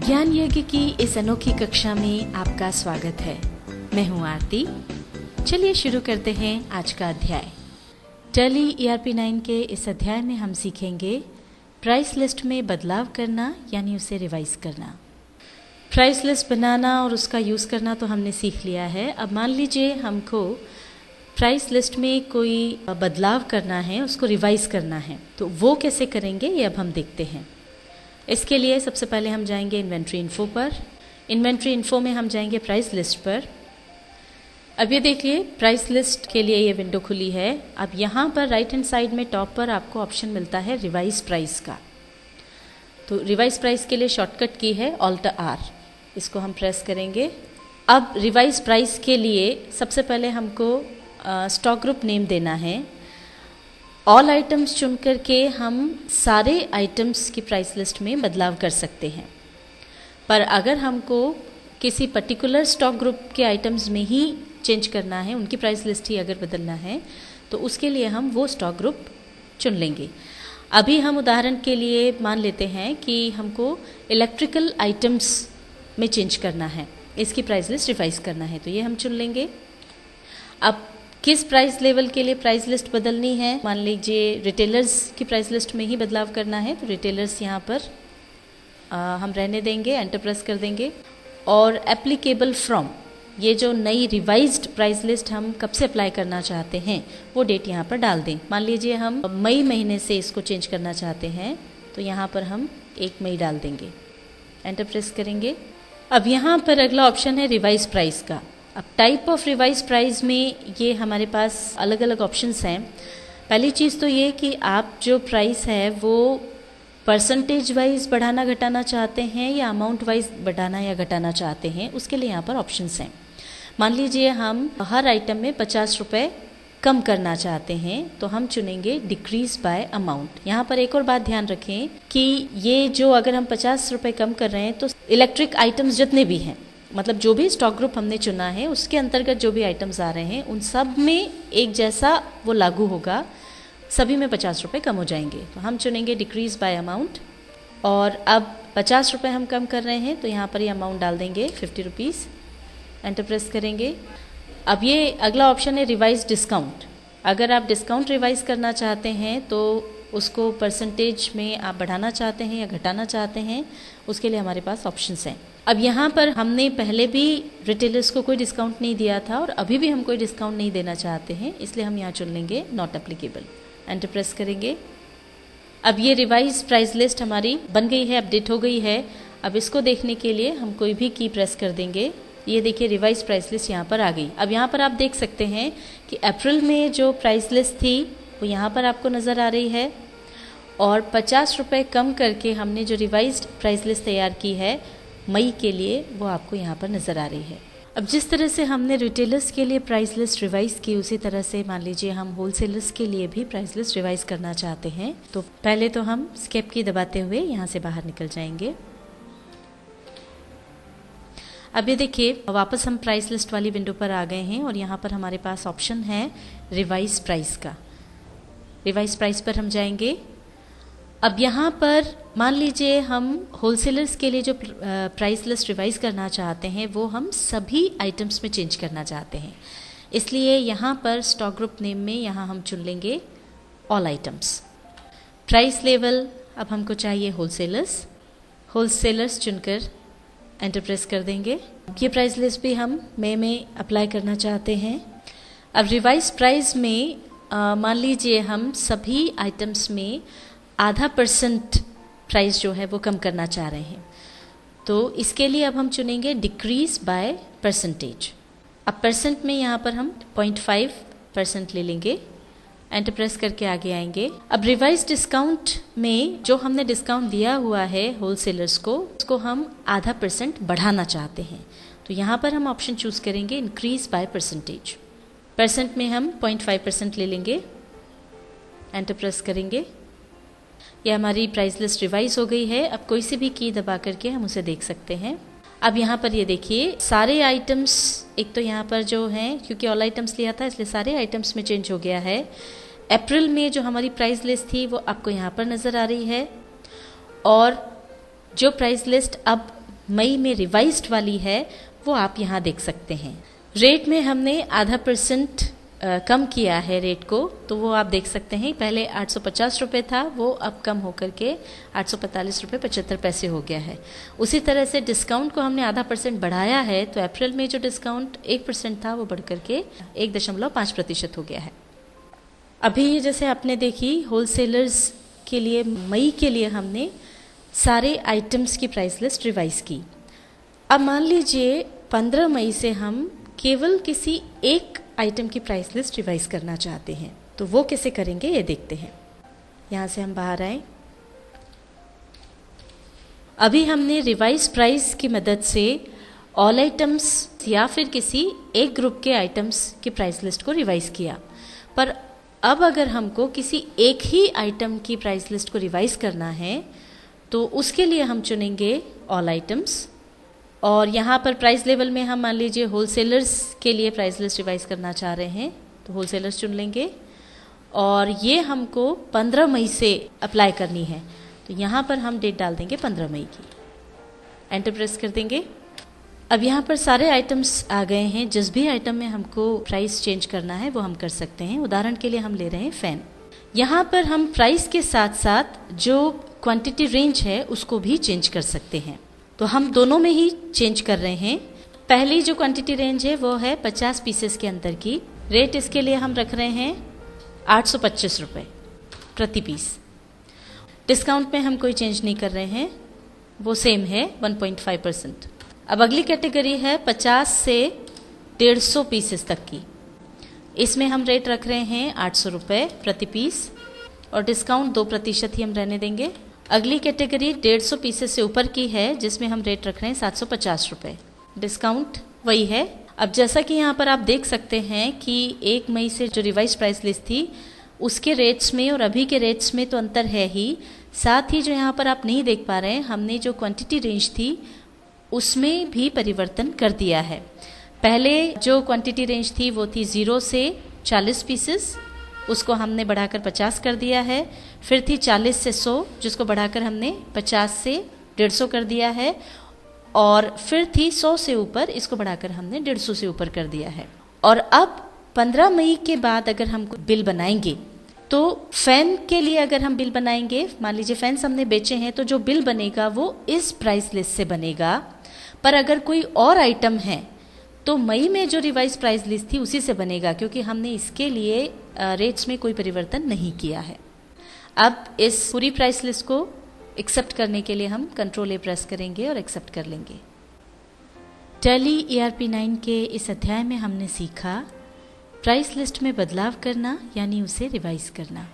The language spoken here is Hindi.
ज्ञान यज्ञ की इस अनोखी कक्षा में आपका स्वागत है। मैं हूं आरती। चलिए शुरू करते हैं आज का अध्याय। टैली ERP 9 के इस अध्याय में हम सीखेंगे प्राइस लिस्ट में बदलाव करना यानी उसे रिवाइज करना। प्राइस लिस्ट बनाना और उसका यूज़ करना तो हमने सीख लिया है। अब मान लीजिए हमको प्राइस लिस्ट में कोई बदलाव करना है, उसको रिवाइज करना है, तो वो कैसे करेंगे ये अब हम देखते हैं। इसके लिए सबसे पहले हम जाएंगे इन्वेंट्री इन्फो पर। इन्वेंट्री इन्फो में हम जाएंगे प्राइस लिस्ट पर। अब ये देखिए प्राइस लिस्ट के लिए ये विंडो खुली है। अब यहाँ पर राइट हैंड साइड में टॉप पर आपको ऑप्शन मिलता है रिवाइज प्राइस का। तो रिवाइज प्राइस के लिए शॉर्टकट की है Alt R, इसको हम प्रेस करेंगे। अब रिवाइज प्राइस के लिए सबसे पहले हमको स्टॉक ग्रुप नेम देना है। ऑल आइटम्स चुन करके हम सारे आइटम्स की प्राइस लिस्ट में बदलाव कर सकते हैं, पर अगर हमको किसी पर्टिकुलर स्टॉक ग्रुप के आइटम्स में ही चेंज करना है, उनकी प्राइस लिस्ट ही अगर बदलना है, तो उसके लिए हम वो स्टॉक ग्रुप चुन लेंगे। अभी हम उदाहरण के लिए मान लेते हैं कि हमको इलेक्ट्रिकल आइटम्स में चेंज करना है, इसकी प्राइस लिस्ट रिवाइज करना है, तो ये हम चुन लेंगे। अब किस प्राइस लेवल के लिए प्राइस लिस्ट बदलनी है, मान लीजिए रिटेलर्स की प्राइस लिस्ट में ही बदलाव करना है, तो रिटेलर्स यहाँ पर हम रहने देंगे, एंटर प्रेस कर देंगे। और एप्लीकेबल फ्रॉम, ये जो नई रिवाइज्ड प्राइस लिस्ट हम कब से अप्लाई करना चाहते हैं वो डेट यहाँ पर डाल दें। मान लीजिए हम मई महीने से इसको चेंज करना चाहते हैं, तो यहाँ पर हम 1 मई डाल देंगे, एंटर प्रेस करेंगे। अब यहाँ पर अगला ऑप्शन है रिवाइज प्राइस का। अब टाइप ऑफ रिवाइज प्राइस में ये हमारे पास अलग अलग ऑप्शंस हैं। पहली चीज़ तो ये कि आप जो प्राइस है वो परसेंटेज वाइज बढ़ाना घटाना चाहते हैं या अमाउंट वाइज बढ़ाना या घटाना चाहते हैं, उसके लिए यहाँ पर ऑप्शंस हैं। मान लीजिए हम हर आइटम में 50 रुपये कम करना चाहते हैं, तो हम चुनेंगे डिक्रीज बाय अमाउंट। यहाँ पर एक और बात ध्यान रखें कि ये जो अगर हम 50 रुपये कम कर रहे हैं, तो इलेक्ट्रिक आइटम्स जितने भी हैं, मतलब जो भी स्टॉक ग्रुप हमने चुना है उसके अंतर्गत जो भी आइटम्स आ रहे हैं उन सब में एक जैसा वो लागू होगा, सभी में 50 रुपये कम हो जाएंगे। तो हम चुनेंगे डिक्रीज बाय अमाउंट। और अब 50 रुपये हम कम कर रहे हैं, तो यहाँ पर ये अमाउंट डाल देंगे 50 रुपीज़, एंटर प्रेस करेंगे। अब ये अगला ऑप्शन है रिवाइज डिस्काउंट। अगर आप डिस्काउंट रिवाइज करना चाहते हैं तो उसको परसेंटेज में आप बढ़ाना चाहते हैं या घटाना चाहते हैं, उसके लिए हमारे पास ऑप्शंस हैं। अब यहाँ पर हमने पहले भी रिटेलर्स को कोई डिस्काउंट नहीं दिया था और अभी भी हम कोई डिस्काउंट नहीं देना चाहते हैं, इसलिए हम यहाँ चुन लेंगे नॉट एप्लीकेबल, एंटर प्रेस करेंगे। अब ये रिवाइज प्राइस लिस्ट हमारी बन गई है, अपडेट हो गई है। अब इसको देखने के लिए हम कोई भी की प्रेस कर देंगे। ये देखिए रिवाइज प्राइस लिस्ट यहाँ पर आ गई। अब यहाँ पर आप देख सकते हैं कि अप्रैल में जो प्राइस लिस्ट थी वो यहाँ पर आपको नज़र आ रही है, और 50 रुपये कम करके हमने जो रिवाइज्ड प्राइस लिस्ट तैयार की है मई के लिए, वो आपको यहाँ पर नज़र आ रही है। अब जिस तरह से हमने रिटेलर्स के लिए प्राइस लिस्ट रिवाइज की, उसी तरह से मान लीजिए हम होलसेलर्स के लिए भी प्राइस लिस्ट रिवाइज करना चाहते हैं, तो पहले तो हम स्केप की दबाते हुए यहाँ से बाहर निकल जाएंगे। अब ये देखिए वापस हम प्राइस लिस्ट वाली विंडो पर आ गए हैं और यहाँ पर हमारे पास ऑप्शन है रिवाइज प्राइस का। रिवाइज प्राइस पर हम जाएंगे। अब यहाँ पर मान लीजिए हम होलसेलर्स के लिए जो प्राइस लिस्ट रिवाइज करना चाहते हैं वो हम सभी आइटम्स में चेंज करना चाहते हैं, इसलिए यहाँ पर स्टॉक ग्रुप नेम में यहाँ हम चुन लेंगे ऑल आइटम्स। प्राइस लेवल अब हमको चाहिए होलसेलर्स, होलसेलर्स चुनकर एंटर प्रेस कर देंगे। ये प्राइस लिस्ट भी हम मई में अप्लाई करना चाहते हैं। अब रिवाइज प्राइस में मान लीजिए हम सभी आइटम्स में %.5 प्राइस जो है वो कम करना चाह रहे हैं, तो इसके लिए अब हम चुनेंगे डिक्रीज बाय परसेंटेज। अब परसेंट में यहाँ पर हम 0.5% ले लेंगे, एंटर प्रेस करके आगे आएंगे। अब रिवाइज डिस्काउंट में जो हमने डिस्काउंट दिया हुआ है होलसेलर्स को, उसको हम %.5% बढ़ाना चाहते हैं, तो यहाँ पर हम ऑप्शन चूज करेंगे इंक्रीज बाय परसेंटेज। परसेंट में हम 0.5% ले लेंगे, एंटर प्रेस करेंगे। ये हमारी प्राइस लिस्ट रिवाइज हो गई है। अब कोई सी भी की दबा करके हम उसे देख सकते हैं। अब यहाँ पर ये देखिए सारे आइटम्स, एक तो यहाँ पर जो हैं, क्योंकि ऑल आइटम्स लिया था इसलिए सारे आइटम्स में चेंज हो गया है। अप्रैल में जो हमारी प्राइस लिस्ट थी वो आपको यहाँ पर नज़र आ रही है, और जो प्राइस लिस्ट अब मई में रिवाइज्ड वाली है वो आप यहाँ देख सकते हैं। रेट में हमने 0.5% कम किया है रेट को, तो वो आप देख सकते हैं। पहले 850 रुपये था, वो अब कम होकर के 845 रुपये 75 पैसे हो गया है। उसी तरह से डिस्काउंट को हमने 0.5% बढ़ाया है, तो अप्रैल में जो डिस्काउंट 1% था वो बढ़ करके 1.5% हो गया है। अभी जैसे आपने देखी होलसेलर्स के लिए मई के लिए हमने सारे आइटम्स की प्राइस लिस्ट रिवाइज की। अब मान लीजिए 15 मई से हम केवल किसी एक आइटम की प्राइस लिस्ट रिवाइज करना चाहते हैं, तो वो कैसे करेंगे ये देखते हैं। यहाँ से हम बाहर आए। अभी हमने रिवाइज प्राइस की मदद से ऑल आइटम्स या फिर किसी एक ग्रुप के आइटम्स की प्राइस लिस्ट को रिवाइज किया, पर अब अगर हमको किसी एक ही आइटम की प्राइस लिस्ट को रिवाइज करना है तो उसके लिए हम चुनेंगे ऑल आइटम्स, और यहाँ पर प्राइस लेवल में हम मान लीजिए होलसेलर्स के लिए प्राइस लिस्ट रिवाइज करना चाह रहे हैं, तो होलसेलर्स चुन लेंगे और ये हमको 15 मई से अप्लाई करनी है, तो यहाँ पर हम डेट डाल देंगे 15 मई की। एंटर प्रेस कर देंगे। अब यहाँ पर सारे आइटम्स आ गए हैं। जिस भी आइटम में हमको प्राइस चेंज करना है वो हम कर सकते हैं। उदाहरण के लिए हम ले रहे हैं फैन। यहाँ पर हम प्राइस के साथ साथ जो क्वांटिटी रेंज है उसको भी चेंज कर सकते हैं, तो हम दोनों में ही चेंज कर रहे हैं। पहली जो क्वांटिटी रेंज है वो है 50 पीसेस के अंदर की। रेट इसके लिए हम रख रहे हैं 825 रुपये प्रति पीस। डिस्काउंट में हम कोई चेंज नहीं कर रहे हैं, वो सेम है 1.5%। अब अगली कैटेगरी है 50 से 150 पीसेस तक की। इसमें हम रेट रख रहे हैं 800 रुपये प्रति पीस और डिस्काउंट 2% ही हम रहने देंगे। अगली कैटेगरी 150 पीसेस से ऊपर की है, जिसमें हम रेट रख रहे हैं 750 रुपये। डिस्काउंट वही है। अब जैसा कि यहाँ पर आप देख सकते हैं कि 1 मई से जो रिवाइज प्राइस लिस्ट थी उसके रेट्स में और अभी के रेट्स में तो अंतर है ही, साथ ही जो यहाँ पर आप नहीं देख पा रहे हैं, हमने जो क्वांटिटी रेंज थी उसमें भी परिवर्तन कर दिया है। पहले जो क्वांटिटी रेंज थी वो थी 0 से 40 पीसेस, उसको हमने बढ़ाकर 50 कर दिया है। फिर थी 40 से 100, जिसको बढ़ाकर हमने 50 से 150 कर दिया है। और फिर थी 100 से ऊपर, इसको बढ़ाकर हमने 150 से ऊपर कर दिया है। और अब 15 मई के बाद अगर हम बिल बनाएंगे तो फैन के लिए अगर हम बिल बनाएंगे, मान लीजिए फैंस हमने बेचे हैं, तो जो बिल बनेगा वो इस प्राइस लिस्ट से बनेगा। पर अगर कोई और आइटम है तो मई में जो रिवाइज प्राइस लिस्ट थी उसी से बनेगा, क्योंकि हमने इसके लिए रेट्स में कोई परिवर्तन नहीं किया है। अब इस पूरी प्राइस लिस्ट को एक्सेप्ट करने के लिए हम Ctrl+A प्रेस करेंगे और एक्सेप्ट कर लेंगे। टैली ERP 9 के इस अध्याय में हमने सीखा प्राइस लिस्ट में बदलाव करना यानी उसे रिवाइज करना।